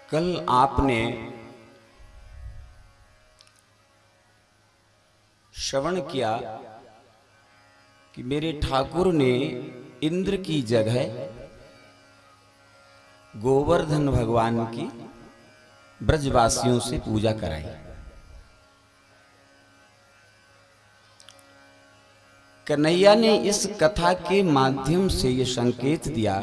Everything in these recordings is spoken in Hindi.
कल आपने श्रवण किया कि मेरे ठाकुर ने इंद्र की जगह गोवर्धन भगवान की ब्रजवासियों से पूजा कराई। कन्हैया ने इस कथा के माध्यम से यह संकेत दिया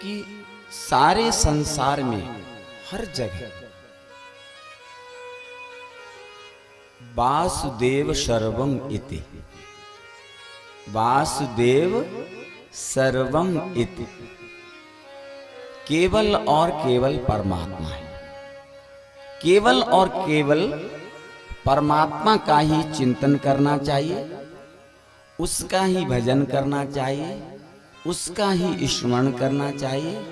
कि सारे संसार में हर जगह वासुदेव सर्वम इति, वासुदेव सर्वम इति, केवल और केवल परमात्मा है। केवल और केवल परमात्मा का ही चिंतन करना चाहिए, उसका ही भजन करना चाहिए, उसका ही स्मरण करना चाहिए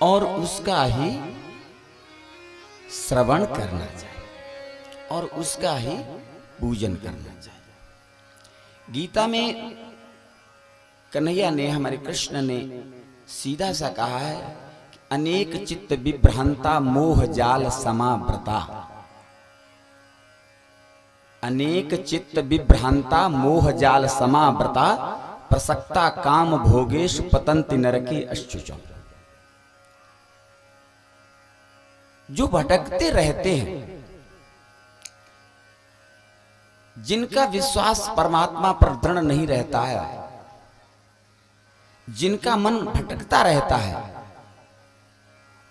और उसका ही श्रवण करना चाहिए और उसका ही पूजन करना चाहिए। गीता में कन्हैया ने, हमारे कृष्ण ने सीधा सा कहा है कि अनेक चित्त विभ्रांता मोह जाल समावृता, अनेक चित्त विभ्रांता मोह जाल समावृता, प्रसक्ता काम भोगेश पतंति नरकी अश्चुचम। जो भटकते रहते हैं, जिनका विश्वास परमात्मा पर दृढ़ नहीं रहता है, जिनका मन भटकता रहता है,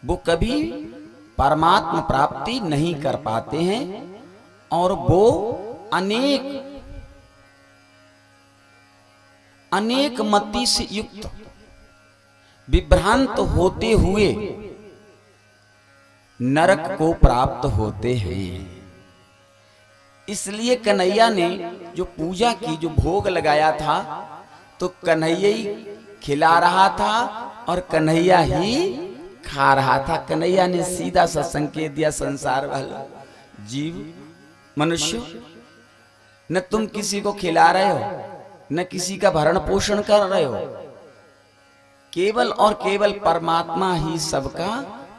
वो कभी परमात्मा प्राप्ति नहीं कर पाते हैं और वो अनेक मति से युक्त विभ्रांत होते हुए नरक को प्राप्त होते हैं। इसलिए कन्हैया ने जो पूजा की, जो भोग लगाया था, तो कन्हैया ही खिला रहा था और कन्हैया ही खा रहा था। कन्हैया ने सीधा सा संकेत दिया संसार वाला जीव मनुष्य, न तुम किसी को खिला रहे हो, न किसी का भरण पोषण कर रहे हो, केवल और केवल परमात्मा ही सबका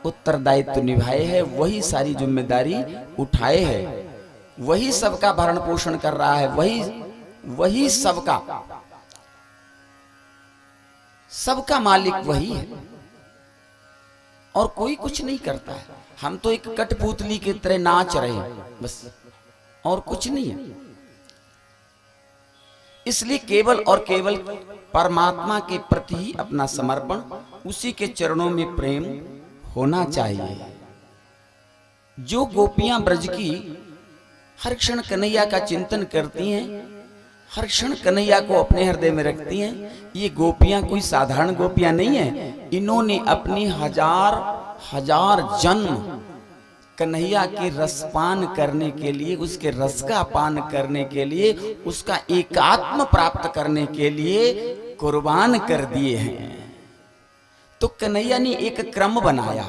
उत्तरदायित्व निभाए है, वही सारी जिम्मेदारी उठाए है, वही सबका भरण पोषण कर रहा है, वही सबका मालिक वही है और कोई कुछ नहीं करता है। हम तो एक कठपुतली की तरह नाच रहे हैं बस, और कुछ नहीं है। इसलिए केवल और केवल परमात्मा के प्रति ही अपना समर्पण, उसी के चरणों में प्रेम होना चाहिए। जो गोपियां ब्रज की हर क्षण कन्हैया का चिंतन करती हैं, हर क्षण कन्हैया को अपने हृदय में रखती हैं, ये गोपियां कोई साधारण गोपियां नहीं है। इन्होंने अपनी हजार जन्म कन्हैया के रसपान करने के लिए, उसके रस का पान करने के लिए, उसका एकात्म प्राप्त करने के लिए कुर्बान कर दिए हैं। तो कन्हैया ने एक क्रम बनाया।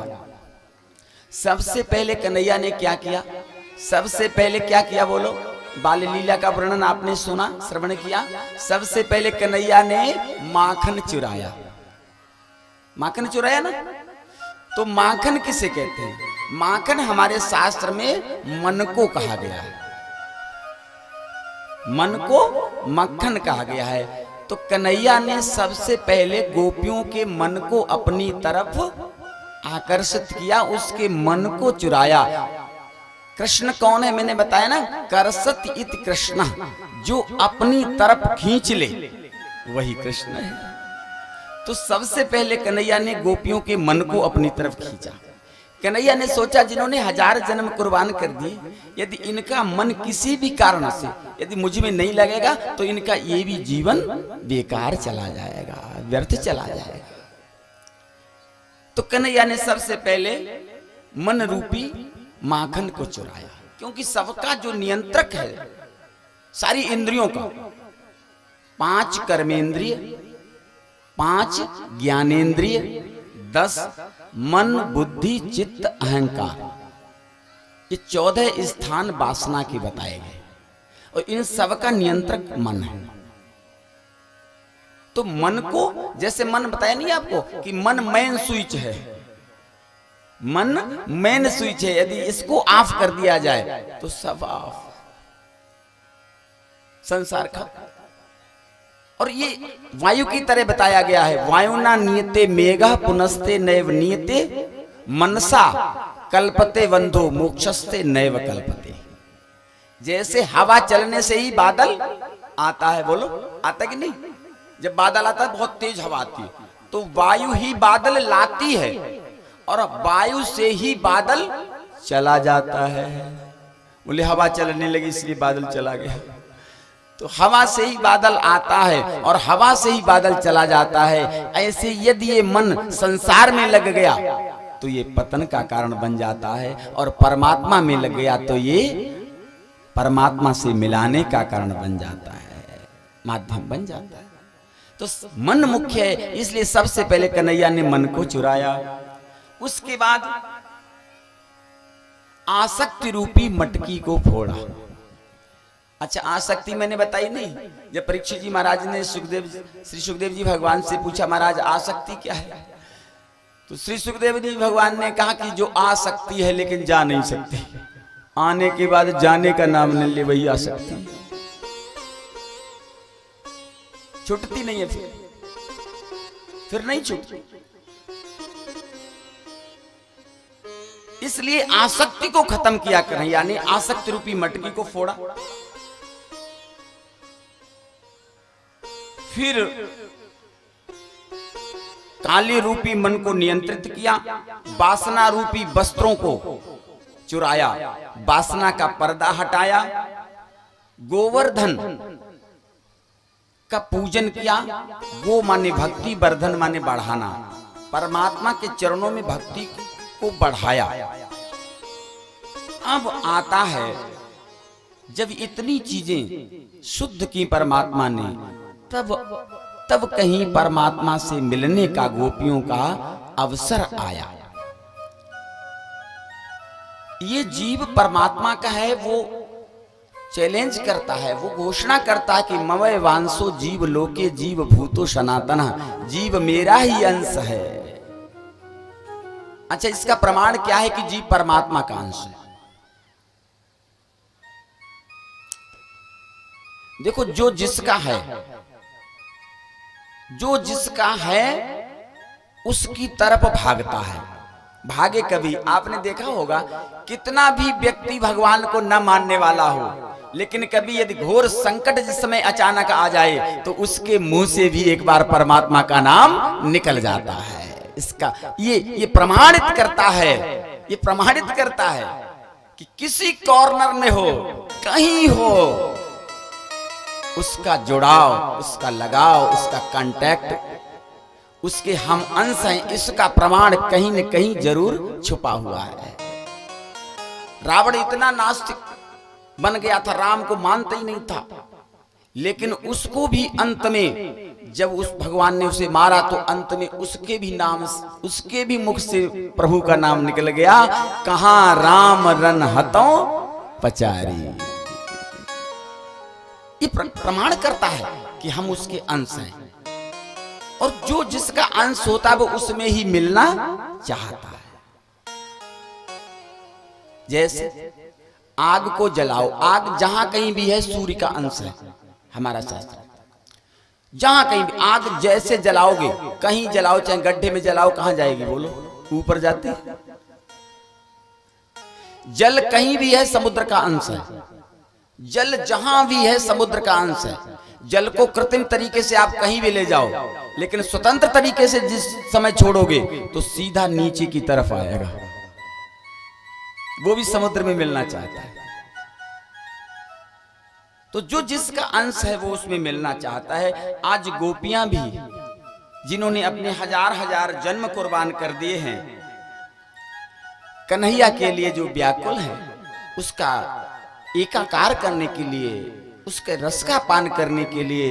सबसे पहले कन्हैया ने क्या किया? सबसे पहले क्या किया बोलो? बाल लीला का वर्णन आपने सुना, श्रवण किया। सबसे पहले कन्हैया ने माखन चुराया। माखन चुराया ना, तो माखन किसे कहते हैं? माखन हमारे शास्त्र में मन को कहा गया है, मन को मक्खन कहा गया है। तो कन्हैया ने सबसे पहले गोपियों के मन को अपनी तरफ आकर्षित किया, उसके मन को चुराया। कृष्ण कौन है? मैंने बताया ना, करसत इति कृष्ण, जो अपनी तरफ खींच ले वही कृष्ण है। तो सबसे पहले कन्हैया ने गोपियों के मन को अपनी तरफ खींचा। कन्हैया ने सोचा जिन्होंने 1000 जन्म कुर्बान कर दिए, यदि इनका मन किसी भी कारण से यदि मुझ में नहीं लगेगा तो इनका ये भी जीवन बेकार चला जाएगा, व्यर्थ चला जाएगा। तो कन्हैया ने सबसे पहले मन रूपी माखन को चुराया, क्योंकि सबका जो नियंत्रक है सारी इंद्रियों का, 5 कर्मेंद्रिय, 5 ज्ञानेंद्रिय, 10 मन बुद्धि चित्त अहंकार, ये 14 स्थान वासना के बताए गए और इन सब का नियंत्रक मन है। तो मन को, जैसे मन बताया नहीं आपको कि मन मेन स्विच है, मन मेन स्विच है, यदि इसको ऑफ कर दिया जाए तो सब ऑफ, संसार का। और ये वायु की तरह बताया गया है, वायुना नियते मेघा पुनस्ते नैव नियते मनसा कल्पते बंधो मोक्षस्ते नैव कल्पते। जैसे हवा चलने से ही बादल आता है, बोलो आता कि नहीं? जब बादल आता है, बहुत तेज हवा आती है, तो वायु ही बादल लाती है और वायु से ही बादल चला जाता है। बोले हवा चलने लगी इसलिए बादल चला गया, तो हवा से ही बादल आता है और हवा से ही बादल चला जाता है। ऐसे यदि ये मन संसार में लग गया तो ये पतन का कारण बन जाता है, और परमात्मा में लग गया तो ये परमात्मा से मिलाने का कारण बन जाता है, माध्यम बन जाता है। तो मन मुख्य है, इसलिए सबसे पहले कन्हैया ने मन को चुराया। उसके बाद आसक्ति रूपी मटकी को फोड़ा। अच्छा, आसक्ति मैंने बताई नहीं? जब परीक्षित जी महाराज ने श्री सुखदेव जी भगवान से पूछा, महाराज आसक्ति क्या है? तो श्री सुखदेव जी भगवान ने कहा कि जो आसक्ति है लेकिन जा नहीं सकती, आने के बाद जाने का नाम नहीं ले, वही आसक्ति, छूटती नहीं है, फिर नहीं छूटती। इसलिए आसक्ति को खत्म किया करें, यानी आसक्ति रूपी मटकी को फोड़ा। फिर काली रूपी मन को नियंत्रित किया, वासना रूपी वस्त्रों को चुराया, वासना का पर्दा हटाया, गोवर्धन का पूजन किया। गो माने भक्ति, वर्धन माने बढ़ाना, परमात्मा के चरणों में भक्ति को बढ़ाया। अब आता है जब इतनी चीजें शुद्ध की परमात्मा ने, तब कहीं परमात्मा से मिलने का गोपियों का अवसर आया। ये जीव परमात्मा का है, वो चैलेंज करता है, वो घोषणा करता है कि मवय वांसो जीव लोके जीव भूतो सनातन, जीव मेरा ही अंश है। अच्छा, इसका प्रमाण क्या है कि जीव परमात्मा का अंश है? देखो, जो जिसका है, जो जिसका है उसकी तरफ भागता है, भागे कभी। आपने देखा होगा कितना भी व्यक्ति भगवान को न मानने वाला हो, लेकिन कभी यदि घोर संकट जिस समय अचानक आ जाए तो उसके मुंह से भी एक बार परमात्मा का नाम निकल जाता है। इसका ये प्रमाणित करता है, ये प्रमाणित करता है कि किसी कॉर्नर में हो, कहीं हो, उसका जुड़ाव, उसका लगाव, उसका कांटेक्ट, उसके हम अंश हैं, इसका प्रमाण कहीं न कहीं जरूर छुपा हुआ है। रावण इतना नास्तिक बन गया था, राम को मानता ही नहीं था, लेकिन उसको भी अंत में जब उस भगवान ने उसे मारा तो अंत में उसके भी नाम, उसके भी मुख से प्रभु का नाम निकल गया, कहां राम रन हतों पचारी। ये प्रमाण करता है कि हम उसके अंश हैं, और जो जिसका अंश होता है वो उसमें ही मिलना चाहता है। जैसे आग को जलाओ, आग जहां कहीं भी है सूर्य का अंश है, हमारा शास्त्र। जहां कहीं भी आग जैसे जलाओगे, कहीं जलाओ, चाहे गड्ढे में जलाओ, कहां जाएगी बोलो? ऊपर जाती है। जल कहीं भी है समुद्र का अंश है, जल जहां भी है समुद्र का अंश है। जल को कृत्रिम तरीके से आप कहीं भी ले जाओ, लेकिन स्वतंत्र तरीके से जिस समय छोड़ोगे तो सीधा नीचे की तरफ आएगा, वो भी समुद्र में मिलना चाहता है। तो जो जिसका अंश है वो उसमें मिलना चाहता है। आज गोपियां भी जिन्होंने अपने हजार हजार जन्म कुर्बान कर दिए हैं, कन्हैया के लिए जो व्याकुल है, उसका एकाकार करने के लिए, उसके रस का पान करने के लिए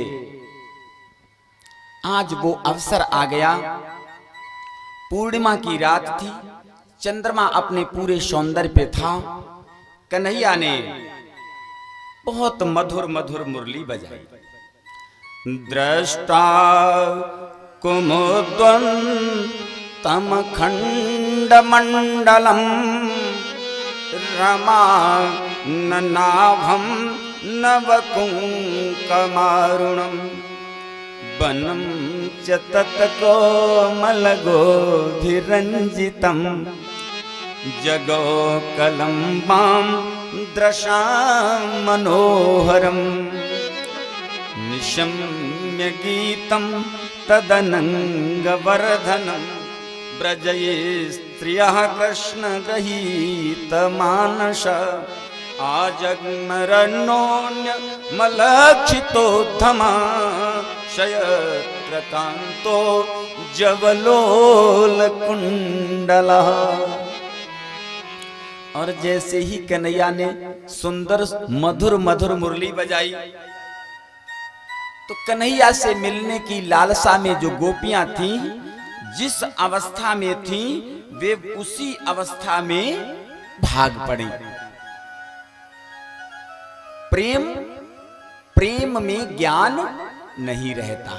आज वो अवसर आ गया। पूर्णिमा की रात थी, चंद्रमा अपने पूरे सौंदर्य पे था, कन्हैया ने बहुत मधुर मधुर मुरली बजाई। दृष्टा कुमुद्वन्तम खंड मंडलम रमा ननाभम नवकुंकमारुणम वनम च तत्कोमलगोभिरञ्जितं जगो कलम्बां दृशां मनोहरं निशम्य गीतं तदनङ्गवर्धनं व्रजये स्त्रियः कृष्णगृहीतमानस आजग्मरन्योन्यमलक्षितोत्थमा शयत्र कान्तो जवलोलकुण्डलः। और जैसे ही कन्हैया ने सुंदर मधुर मधुर मुरली बजाई तो कन्हैया से मिलने की लालसा में जो गोपियां थीं, जिस अवस्था में थीं, वे उसी अवस्था में भाग पड़ी। प्रेम में ज्ञान नहीं रहता,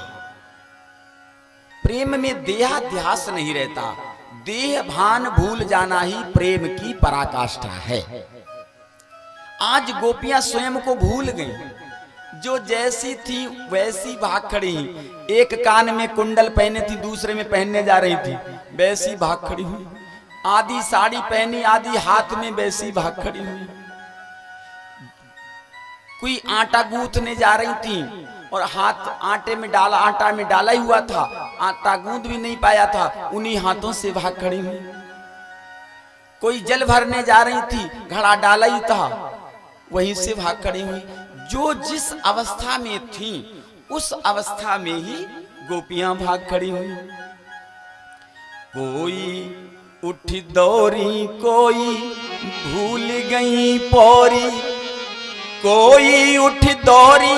प्रेम में देहाध्यास नहीं रहता। देह भान भूल जाना ही प्रेम की पराकाष्ठा है। आज गोपियां स्वयं को भूल गईं, जो जैसी थी वैसी भाग खड़ी। एक कान में कुंडल पहने थी, दूसरे में पहनने जा रही थी, वैसी भाग खड़ी हुई। आधी साड़ी पहनी, आधी हाथ में, वैसी भाग खड़ी हुई। कोई आटा गूंथने जा रही थी और हाथ आटा में डाला ही हुआ था, आटा गूंद भी नहीं पाया था, उन्हीं हाथों से भाग खड़ी हुई। कोई जल भरने जा रही थी, घड़ा डाला ही था, वहीं से भाग खड़ी हुई। जो जिस अवस्था में थी उस अवस्था में ही गोपियां भाग खड़ी हुई। कोई उठी दौरी, कोई भूल गई पौरी, कोई उठ दौरी,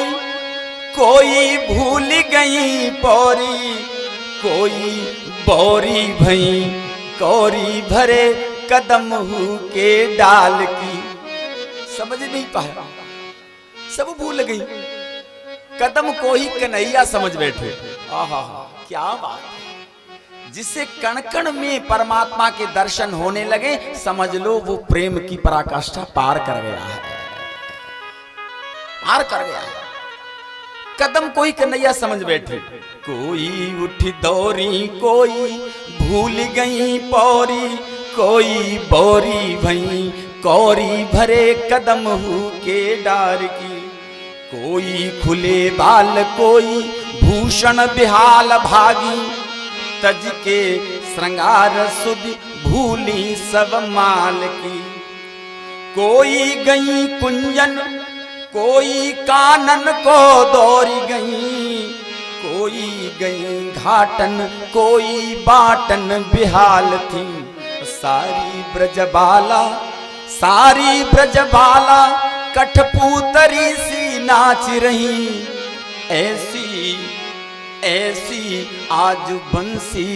कोई भूल गई पौरी, कोई बौरी भई कौरी भरे कदम हु के डाल की। समझ नहीं पाया, सब भूल गई, कदम को ही कन्हैया समझ बैठे। आहा, क्या बात है। जिससे कण कण में परमात्मा के दर्शन होने लगे, समझ लो वो प्रेम की पराकाष्ठा पार कर गया है, पार कर गया है। कदम कोई कन्हैया समझ बैठे। कोई उठी दौरी, कोई भूल गई पौरी, कोई बौरी भई कौरी भरे कदम हु के डार की। कोई खुले बाल, कोई भूषण बिहाल भागी, तज के श्रृंगार सुध भूली सब माल की। कोई गई कुंजन, कोई कानन को दौरी गई, कोई गई घाटन, कोई बाटन बिहाल थी। सारी ब्रजबाला कठपुतरी सी नाच रही। ऐसी आज बंसी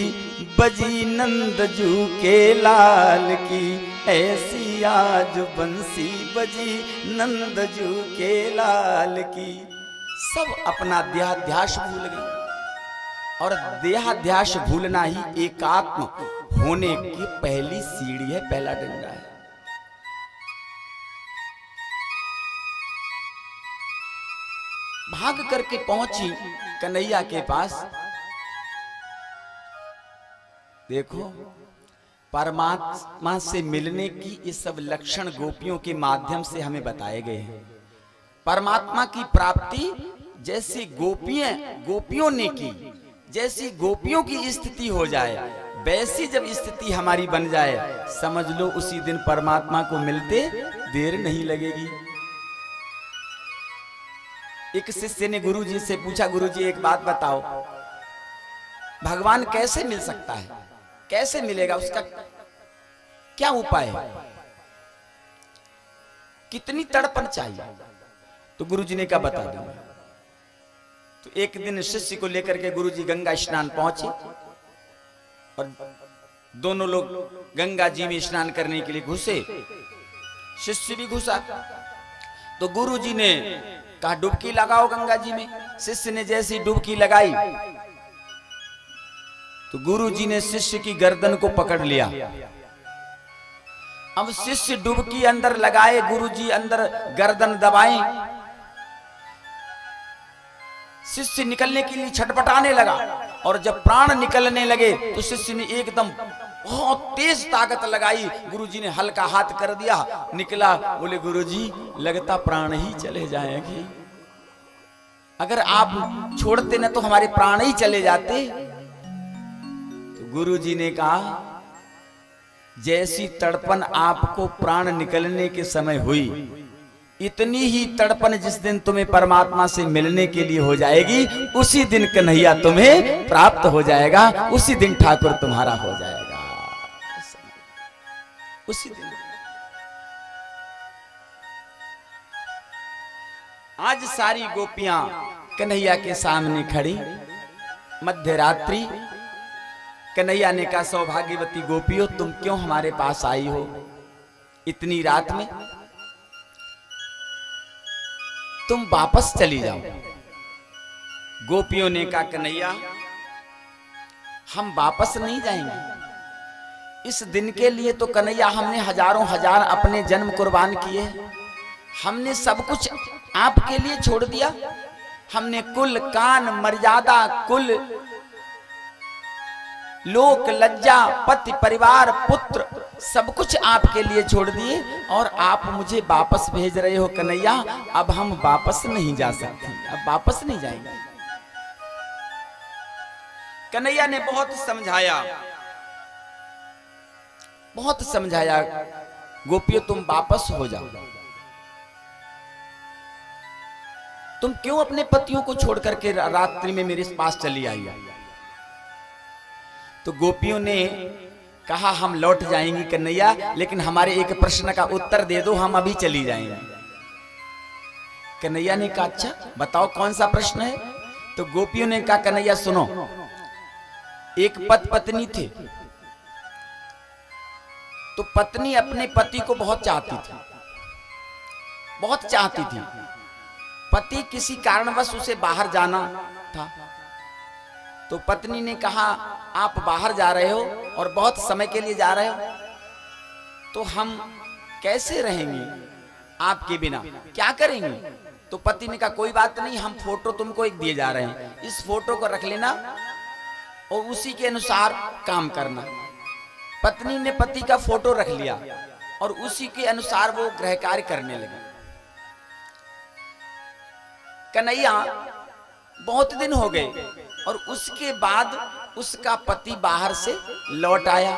बजी नंदजू के लाल की। ऐसी आज बंसी बजी नंदजू के लाल की। सब अपना देहाध्यास भूल गए, और देहाध्यास भूलना ही एकात्म होने की पहली सीढ़ी है, पहला डंडा है। भाग करके पहुंची कन्हैया के पास। देखो, परमात्मा से मिलने की ये सब लक्षण गोपियों के माध्यम से हमें बताए गए हैं। परमात्मा की प्राप्ति जैसी गोपियों ने की, जैसी गोपियों की स्थिति हो जाए, वैसी जब स्थिति हमारी बन जाए, समझ लो उसी दिन परमात्मा को मिलते देर नहीं लगेगी। एक शिष्य ने गुरुजी से पूछा, गुरुजी एक बात बताओ, भगवान कैसे मिल सकता है, कैसे मिलेगा, उसका क्या उपाय है, कितनी तड़पन चाहिए? तो गुरुजी ने क्या बता दूंगा। तो एक दिन शिष्य को लेकर के गुरुजी गंगा स्नान पहुंचे और दोनों लोग गंगा जी में स्नान करने के लिए घुसे। शिष्य भी घुसा। तो गुरु जी ने कहा डुबकी लगाओ गंगा जी में। शिष्य ने जैसी डुबकी लगाई तो गुरु जी ने शिष्य की गर्दन को पकड़ लिया। अब शिष्य डुबकी अंदर लगाए, गुरु जी अंदर गर्दन दबाए। शिष्य निकलने के लिए छटपटाने लगा और जब प्राण निकलने लगे तो शिष्य ने एकदम बहुत तेज ताकत लगाई। गुरुजी ने हल्का हाथ कर दिया, निकला। बोले गुरुजी लगता प्राण ही चले जाएंगे, अगर आप छोड़ते ना तो हमारे प्राण ही चले जाते। तो गुरुजी ने कहा जैसी तड़पन आपको प्राण निकलने के समय हुई, इतनी ही तड़पन जिस दिन तुम्हें परमात्मा से मिलने के लिए हो जाएगी, उसी दिन कन्हैया तुम्हें प्राप्त हो जाएगा, उसी दिन ठाकुर तुम्हारा हो जाएगा। उसी दिन। आज सारी गोपियां कन्हैया के सामने खड़ी, मध्य रात्रि। कन्हैया ने कहा सौभाग्यवती गोपियों, तुम क्यों हमारे पास आई हो इतनी रात में? तुम वापस चली जाओ। गोपियों ने कहा कन्हैया हम वापस नहीं जाएंगे। इस दिन के लिए तो कन्हैया हमने हजारों हजार अपने जन्म कुर्बान किए, हमने सब कुछ आपके लिए छोड़ दिया। हमने कुल कान मर्यादा, कुल लोक लज्जा, पति परिवार पुत्र सब कुछ आपके लिए छोड़ दिए और आप मुझे वापस भेज रहे हो कन्हैया। अब हम वापस नहीं जा सकते, अब वापस नहीं जाएंगे। कन्हैया ने बहुत समझाया, बहुत समझाया, गोपियों तुम वापस हो जाओ। तुम क्यों अपने पतियों को छोड़ करके रात्रि में मेरे पास चली आई? तो गोपियों ने कहा हम लौट जाएंगी कन्हैया, लेकिन हमारे एक प्रश्न का उत्तर दे दो, हम अभी चली जाएंगे। कन्हैया ने कहा अच्छा बताओ कौन सा प्रश्न है? तो गोपियों ने कहा कन्हैया सुनो, एक पति पत्नी थे, तो पत्नी अपने पति को बहुत चाहती थी, बहुत चाहती थी। पति किसी कारणवश उसे बाहर जाना था, तो पत्नी ने कहा आप बाहर जा रहे हो और बहुत समय के लिए जा रहे हो, तो हम कैसे रहेंगे आपके बिना, क्या करेंगे? तो पति ने कहा कोई बात नहीं, हम फोटो तुमको एक दिए जा रहे हैं, इस फोटो को रख लेना और उसी के अनुसार काम करना। पत्नी ने पति का फोटो रख लिया और उसी के अनुसार वो गृह कार्य करने लगे। कन्हैया बहुत दिन हो गए और उसके बाद उसका पति बाहर से लौट आया,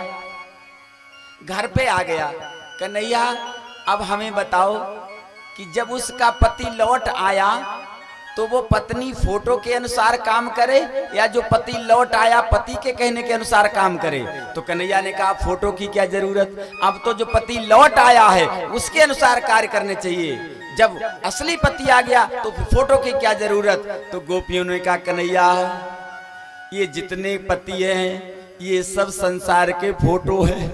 घर पे आ गया। कन्हैया अब हमें बताओ कि जब उसका पति लौट आया तो वो पत्नी फोटो के अनुसार काम करे या जो पति लौट आया पति के कहने के अनुसार काम करे? तो कन्हैया ने कहा फोटो की क्या जरूरत, अब तो जो पति लौट आया है उसके अनुसार कार्य करने चाहिए, जब असली पति आ गया तो फोटो की क्या जरूरत? तो गोपियों ने कहा कन्हैया ये जितने पति हैं ये सब संसार के फोटो हैं,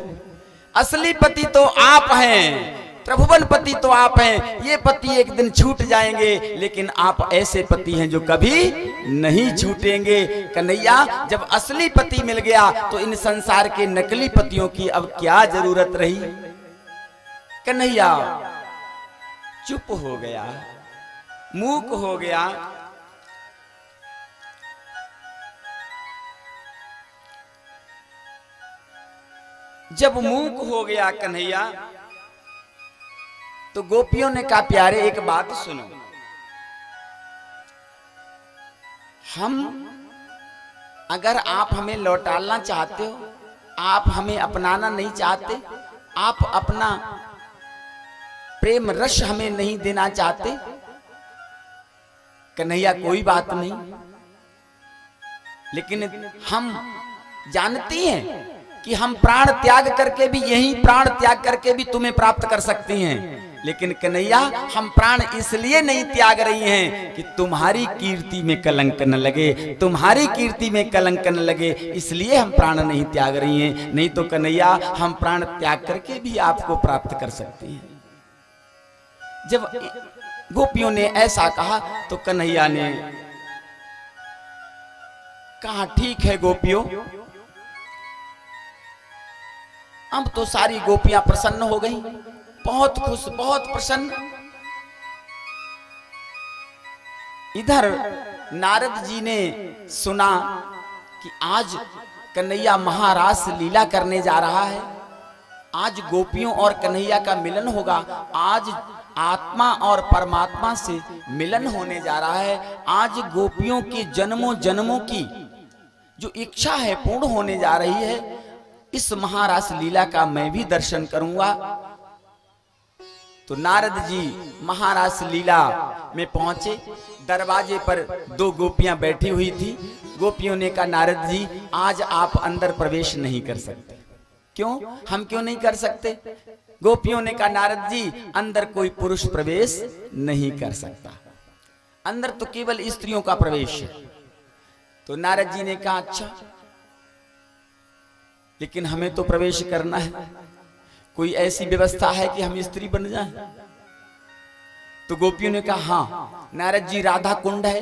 असली पति तो आप हैं, त्रिभुवन पति तो आप हैं। ये पति एक दिन छूट जाएंगे, लेकिन आप ऐसे पति हैं जो कभी नहीं छूटेंगे। कन्हैया जब असली पति मिल गया तो इन संसार के नकली पतियों की अब क्या जरूरत रही? कन्हैया चुप हो गया, मूक हो गया। जब मूक हो गया कन्हैया तो गोपियों ने कहा प्यारे एक बात सुनो, हम अगर आप हमें लौटाना चाहते हो, आप हमें अपनाना नहीं चाहते, आप अपना प्रेम रस हमें नहीं देना चाहते, कन्हैया कोई बात नहीं, लेकिन हम जानती हैं कि हम प्राण त्याग करके भी, यही प्राण त्याग करके भी तुम्हें प्राप्त कर सकती हैं, लेकिन कन्हैया हम प्राण इसलिए नहीं त्याग रही हैं कि तुम्हारी कीर्ति में कलंक न लगे, तुम्हारी कीर्ति में कलंक न लगे, इसलिए हम प्राण नहीं त्याग रही हैं। नहीं तो कन्हैया हम प्राण त्याग करके भी आपको प्राप्त कर सकती हैं। जब गोपियों ने ऐसा कहा तो कन्हैया ने कहा, ठीक है गोपियों, अब तो सारी गोपियां प्रसन्न हो गईं, बहुत खुश, बहुत प्रसन्न। इधर नारद जी ने सुना कि आज कन्हैया महारास लीला करने जा रहा है, आज गोपियों और कन्हैया का मिलन होगा, आज आत्मा और परमात्मा से मिलन होने जा रहा है, आज गोपियों की जन्मों जन्मों की जो इच्छा है पूर्ण होने जा रही है। इस महारास लीला का मैं भी दर्शन करूंगा। तो नारद जी महारास लीला में पहुंचे। दरवाजे पर दो गोपियां बैठी हुई थी। गोपियों ने कहा, नारद जी आज आप अंदर प्रवेश नहीं कर सकते। क्यों? हम क्यों नहीं कर सकते? गोपियों ने कहा, नारद जी अंदर कोई पुरुष प्रवेश नहीं कर सकता, अंदर तो केवल स्त्रियों का प्रवेश है। तो नारद जी ने कहा, अच्छा, लेकिन हमें तो प्रवेश करना है, कोई ऐसी व्यवस्था है कि हम स्त्री बन जाएं? तो गोपियों ने कहा, हाँ नारद जी, राधा कुंड है,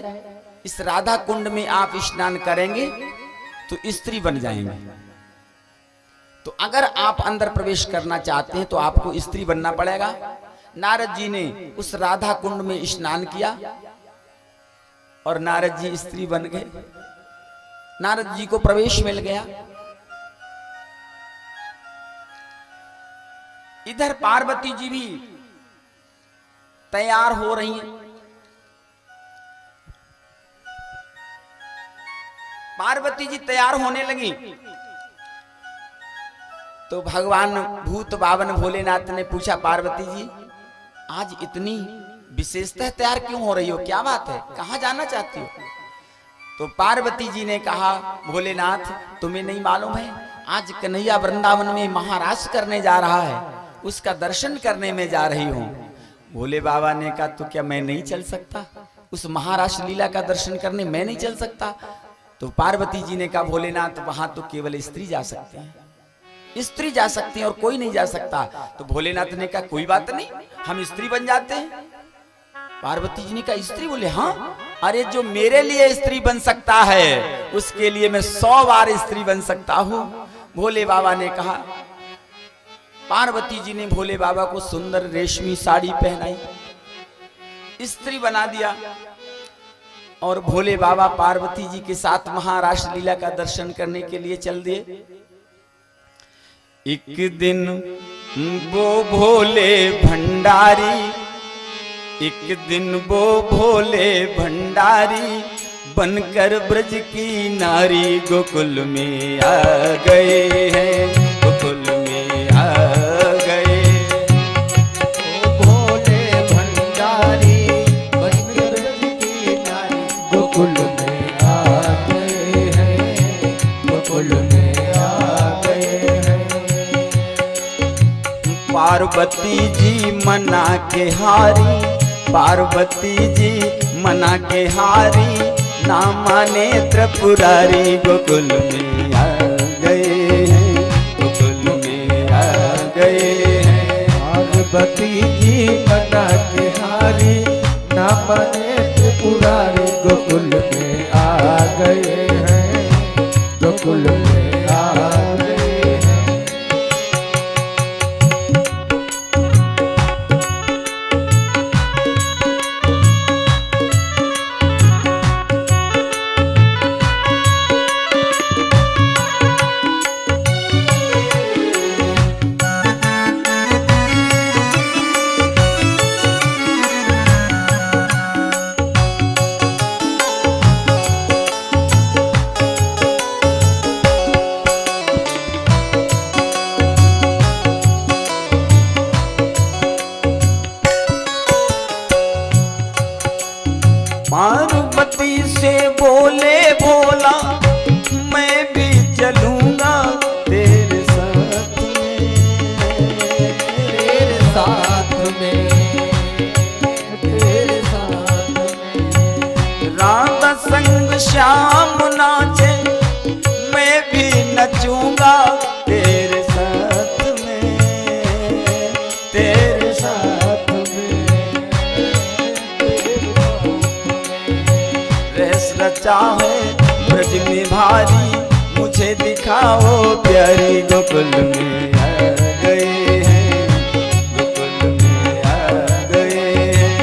इस राधा कुंड में आप स्नान करेंगे तो स्त्री बन जाएंगे। तो अगर आप अंदर प्रवेश करना चाहते हैं तो आपको स्त्री बनना पड़ेगा। नारद जी ने उस राधा कुंड में स्नान किया और नारद जी स्त्री बन गए। नारद जी को प्रवेश मिल गया। इधर पार्वती जी भी तैयार हो रही हैं। पार्वती जी तैयार होने लगी तो भगवान भूत बावन भोलेनाथ ने पूछा, पार्वती जी आज इतनी विशेषतः तैयार क्यों हो रही हो, क्या बात है, कहां जाना चाहती हो? तो पार्वती जी ने कहा, भोलेनाथ तुम्हें नहीं मालूम है, आज कन्हैया वृंदावन में महारास करने जा रहा है, उसका दर्शन करने में जा रही हूं। भोले बाबा ने कहा, तो क्या मैं नहीं चल सकता उस महारास लीला का दर्शन करने? मैं नहीं चल सकता। तो पार्वती जी ने कहा, भोलेनाथ वहां तो केवल स्त्री जा सकते हैं, स्त्री जा सकती है और कोई नहीं जा सकता। तो भोलेनाथ ने कहा, कोई बात नहीं, हम स्त्री बन जाते हैं। पार्वती जी ने कहा, स्त्री? बोले हाँ, अरे जो मेरे लिए स्त्री बन सकता है उसके लिए मैं 100 बार स्त्री बन सकता हूं। भोले बाबा ने कहा। पार्वती जी ने भोले बाबा को सुंदर रेशमी साड़ी पहनाई, स्त्री बना दिया और भोले बाबा पार्वती जी के साथ महारास लीला का दर्शन करने के लिए चल दिए। एक दिन वो भोले भंडारी, एक दिन वो भोले भंडारी बनकर ब्रज की नारी गोकुल में आ गए हैं, गोकुल में आ गए। वो भोले भंडारी बनकर ब्रज की नारी गोकुल में आ गए हैं, गोकुल में आ गए हैं। पार्वती जी मना के हारी, पार्वती जी मना के हारी, ना माने त्रिपुरारी गोकुल में आ गए हैं, गोकुल में आ गए हैं। पार्वती जी मना के हारी, ना माने त्रिपुरारी गोकुल में आ गए हैं, गोकुल में आ गए हैं। पार्वती से बोले भोला, मैं भी चलूंगा तेरे साथ में, तेरे साथ में, तेरे साथ में। राधा संग श्याम नाचे, मैं भी नचूंगा तेरे साथ में, तेरे साथ में। रचा है ब्रज में भारी, मुझे दिखाओ प्यारी। गोकुल में आ गए हैं, गोकुल में आ गए हैं।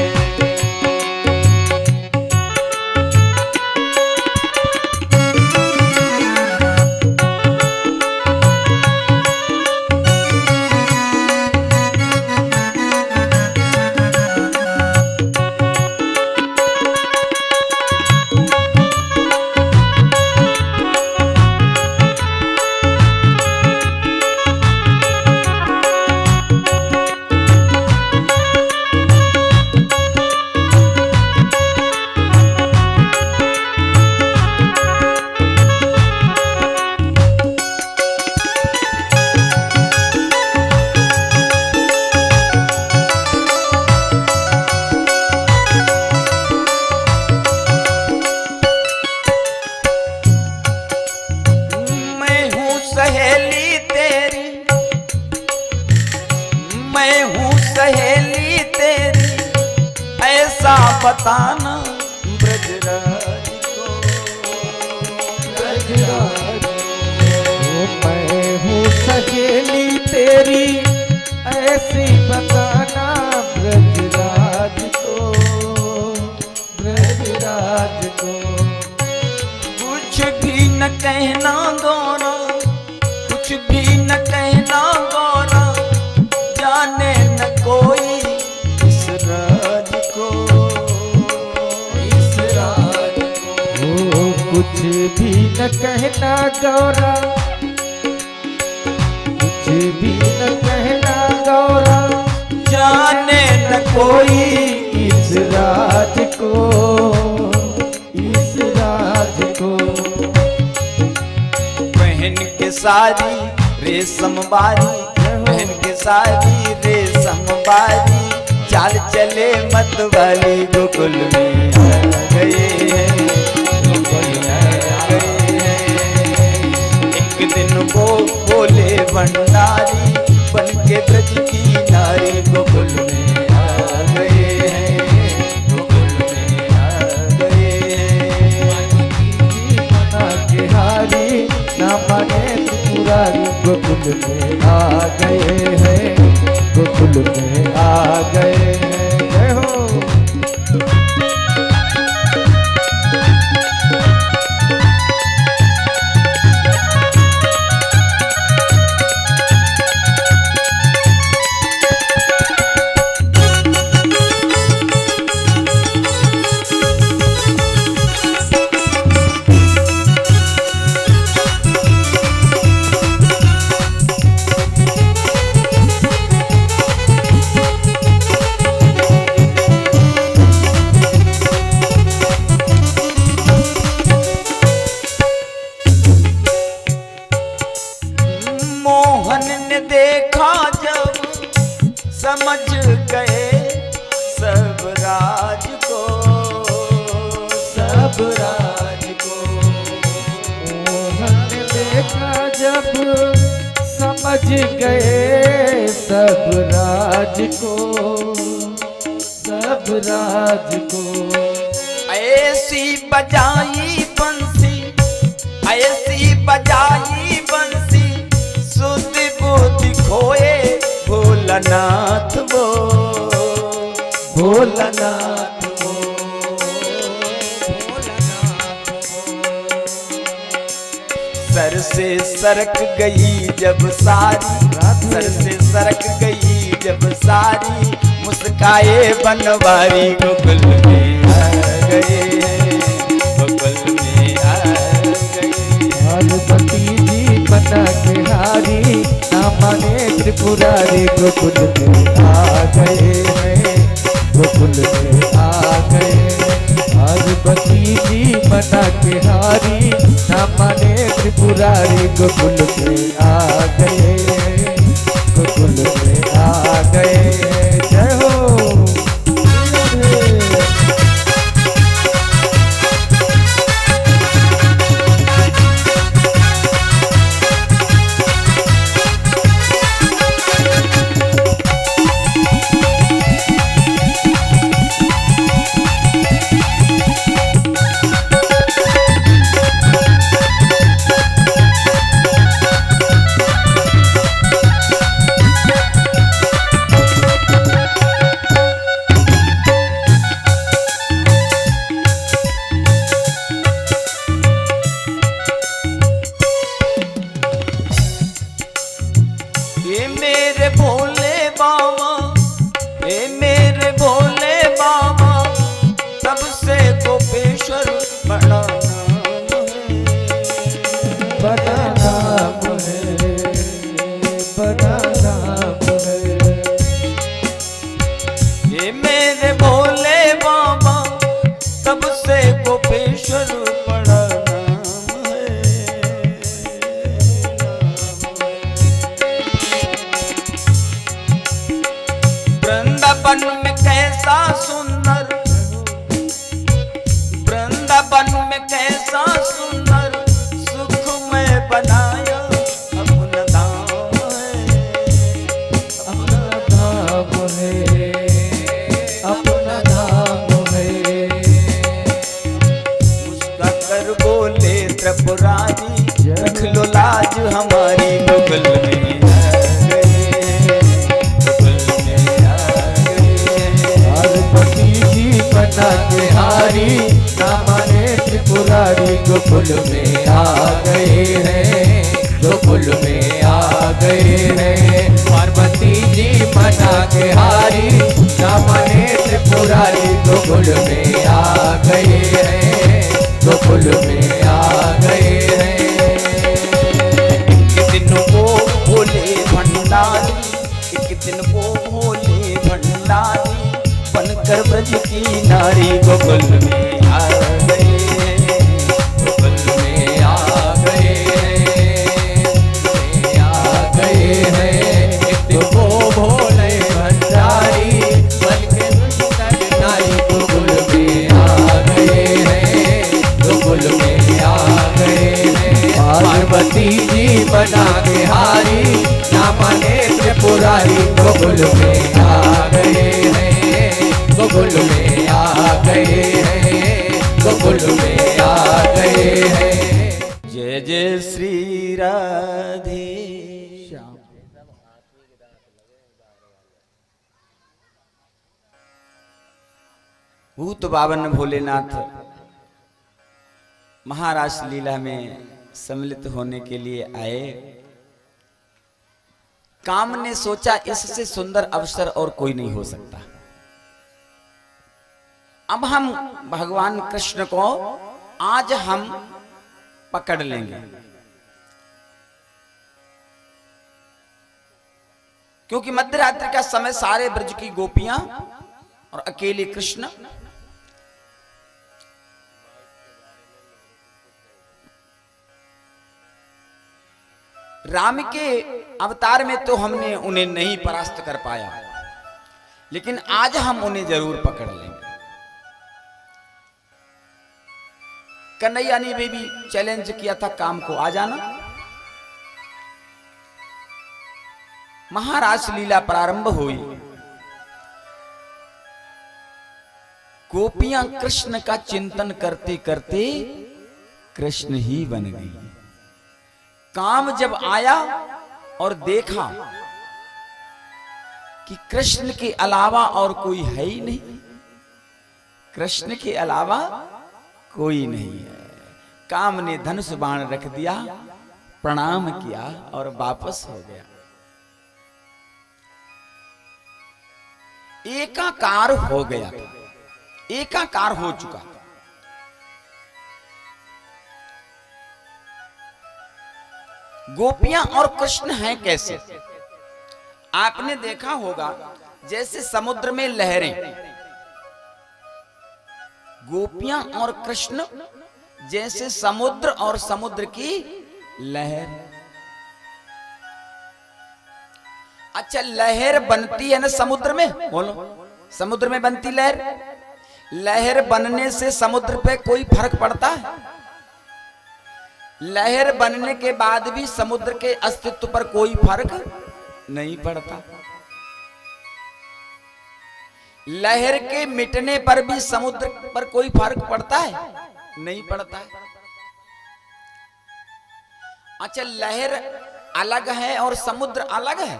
सहेली तेरी, मैं हूँ सहेली तेरी, ऐसा बताना ब्रजराज को। ब्रजराज मैं हूँ सहेली तेरी, ऐसी बताना ब्रजराज को, ब्रजराज को। कुछ भी न कहना गौरा, कुछ भी न कहना गौरा, जाने न कोई इस राज को, इस राज को। कुछ भी न कहना गौरा, कुछ भी न कहना गौरा, जाने न कोई इस राज को, इस राज को। पहन के सारी रेशम बारी, पहन के सारी रेशम बारी, चाल चले मत वाली। गोकुल में आ गए हैं, गोकुल में आ गए हैं। एक दिन वो बोले भंडारी, बन के ब्रज की नारी। गोकुल में आ गए हैं, गोकुल में आ गए हैं। मना के हारी ना माने त्रिपुरारी, गोकुल में आ गए हैं, गोकुल में आ गए हैं। जय हो। देखा जब समझ गए सब राज को, सब राज को। मोहन देखा जब समझ गए सब राज को, सब राज को। ऐसी बजाई बंसी, ऐसी बजाई बंसी, सुध बुद्धि खोए भोलानाथ वो, भोलानाथ वो, भोलानाथ वो। सर से सरक गई जब सारी, सर से सरक गई जब सारी, मुस्काए बनवारी। गोकुल में आ गए हैं, गोकुल में आ गए। पार्वती जी बना के हारी, ना माने त्रिपुरारी। गोकुल में आ गए हैं, गोकुल में आ गए हैं। पार्वती जी बना के हारी, ना माने त्रिपुरारी। गोकुल में आ गए हैं, गोकुल में आ गए हैं। जय हो। मेरे भोले बाबा सबसे गोपेश्वर बड़ा बड़ा नाम है, बड़ा नाम है। ये मेरे भोले बाबा सबसे गोपेश्वर बड़ा नाम है। वृंदावन में कैसा सुंदर, वृंदावन में कैसा सुंदर सुख में बनाया अपना धाम है, अपना धाम है, अपना धाम है। मुस्का कर बोले त्रिपुरारी रख लो लाज हमारी गोकुल में आ गए, गोकुल में आ गए। पार्वती जी बना के हारी ना माने त्रिपुरारी गोकुल में आ गए हैं, गोकुल में आ गए हैं। पार्वती जी बना के हारी ना माने त्रिपुरारी गोकुल में आ गए हैं, गोकुल में आ गए हैं। एक दिन को भोले भंडारी, एक दिन को भोले भंडारी बनकर ब्रज की नारी गोकुल में आ गए, गोकुल में आ गए हैं, आ गए हैं। एक दिन को भोले भंडारी बनके नारी गोकुल में आ गए हैं, गोकुल में आ गए हैं। पार्वती जी बना के हारी ना माने त्रिपुरारी गोकुल में आ गए हैं, गोकुल में आ गए हैं, गोकुल में आ गए हैं। जय जय श्री राधे श्याम। भूत बावन भोलेनाथ महाराज लीला में सम्मिलित होने के लिए आए। काम ने सोचा इससे सुंदर अवसर और कोई नहीं हो सकता। अब हम भगवान कृष्ण को आज हम पकड़ लेंगे, क्योंकि मध्यरात्रि का समय सारे ब्रज की गोपियां और अकेले कृष्ण राम के अवतार में तो हमने उन्हें नहीं परास्त कर पाया, लेकिन आज हम उन्हें जरूर पकड़ लेंगे। कन्हैया ने भी चैलेंज किया था काम को, आ जाना। महाराज लीला प्रारंभ हुई। गोपियां कृष्ण का चिंतन करते करते कृष्ण ही बन गई। काम जब आया और देखा कि कृष्ण के अलावा और कोई है ही नहीं, कृष्ण के अलावा कोई नहीं है, काम ने धनुष बाण रख दिया, प्रणाम किया और वापस हो गया। एकाकार हो गया था, एकाकार हो चुका। गोपियां और कृष्ण हैं कैसे? आपने देखा होगा जैसे समुद्र में लहरें, गोपियां और कृष्ण जैसे समुद्र और समुद्र की लहर। अच्छा, लहर बनती है ना समुद्र में, बोलो, समुद्र में बनती लहर। लहर बनने से समुद्र पे कोई फर्क पड़ता है? लहर बनने के बाद भी समुद्र के अस्तित्व पर कोई फर्क नहीं पड़ता। लहर के मिटने पर भी समुद्र पर कोई फर्क पड़ता है? नहीं पड़ता है। अच्छा, लहर अलग है और समुद्र अलग है।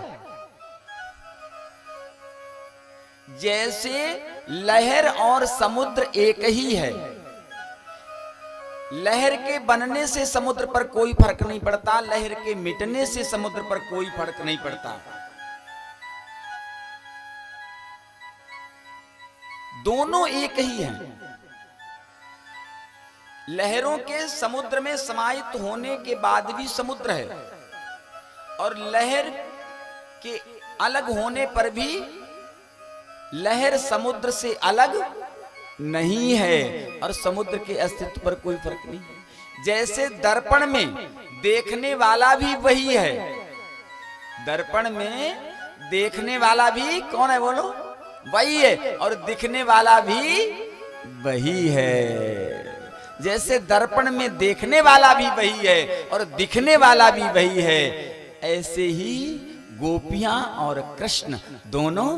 जैसे लहर और समुद्र एक ही है, लहर के बनने से समुद्र पर कोई फर्क नहीं पड़ता, लहर के मिटने से समुद्र पर कोई फर्क नहीं पड़ता। दोनों एक ही हैं। लहरों के समुद्र में समाहित होने के बाद भी समुद्र है, और लहर के अलग होने पर भी लहर समुद्र से अलग नहीं है, और समुद्र के अस्तित्व पर कोई फर्क नहीं है। जैसे दर्पण में देखने वाला भी वही है, दर्पण में देखने वाला भी कौन है बोलो, वही है, और दिखने वाला भी वही है। जैसे दर्पण में देखने वाला भी वही है और दिखने वाला भी वही है, ऐसे ही गोपियां और कृष्ण दोनों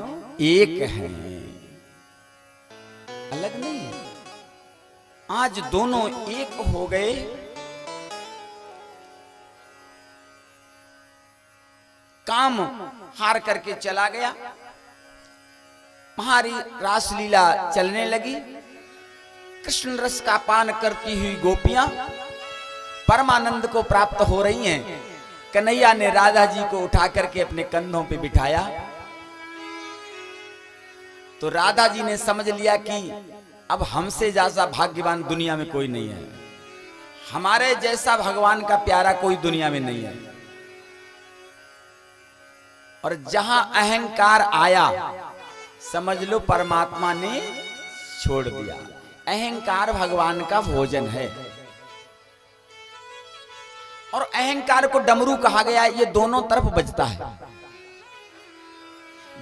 एक हैं, अलग नहीं है। आज दोनों एक हो गए। काम हार करके चला गया, महारी रासलीला चलने लगी। कृष्ण रस का पान करती हुई गोपियां परमानंद को प्राप्त हो रही हैं। कन्हैया ने राधा जी को उठा करके अपने कंधों पे बिठाया, तो राधा जी ने समझ लिया कि अब हमसे ज्यादा भाग्यवान दुनिया में कोई नहीं है, हमारे जैसा भगवान का प्यारा कोई दुनिया में नहीं है। और जहां अहंकार आया, समझ लो परमात्मा ने छोड़ दिया। अहंकार भगवान का भोजन है, और अहंकार को डमरू कहा गया। ये दोनों तरफ बजता है,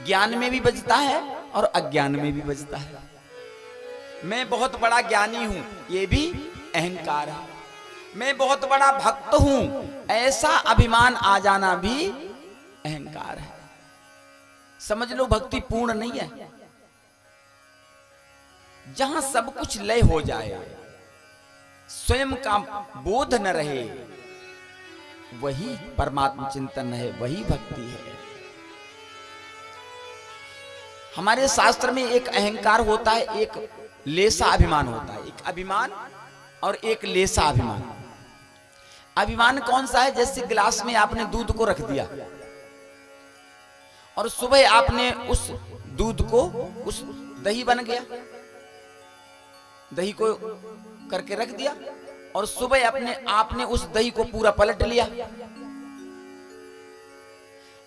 ज्ञान में भी बजता है और अज्ञान में भी बजता है। मैं बहुत बड़ा ज्ञानी हूं, ये भी अहंकार है। मैं बहुत बड़ा भक्त हूं, ऐसा अभिमान आ जाना भी अहंकार है। समझ लो भक्ति पूर्ण नहीं है। जहां सब कुछ लय हो जाए, स्वयं का बोध न रहे, वही परमात्मा चिंतन है, वही भक्ति है। हमारे शास्त्र में एक अहंकार होता है, एक लेसा अभिमान होता है। एक अभिमान और एक लेसा अभिमान। अभिमान कौन सा है? जैसे गिलास में आपने दूध को रख दिया और सुबह आपने उस दूध को, उस दही बन गया, दही को करके रख दिया, और सुबह आपने उस दही को पूरा पलट लिया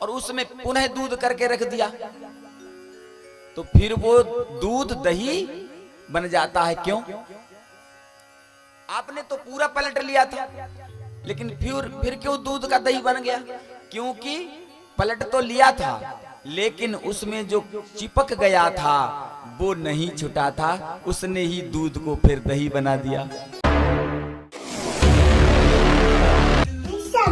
और उसमें पुनः दूध करके रख दिया, तो फिर वो दूध दही बन जाता है। क्यों? आपने तो पूरा पलट लिया था, लेकिन फिर क्यों दूध का दही बन गया? क्योंकि पलट तो लिया था, लेकिन उसमें जो चिपक गया था वो नहीं छूटा था, उसने ही दूध को फिर दही बना दिया। सब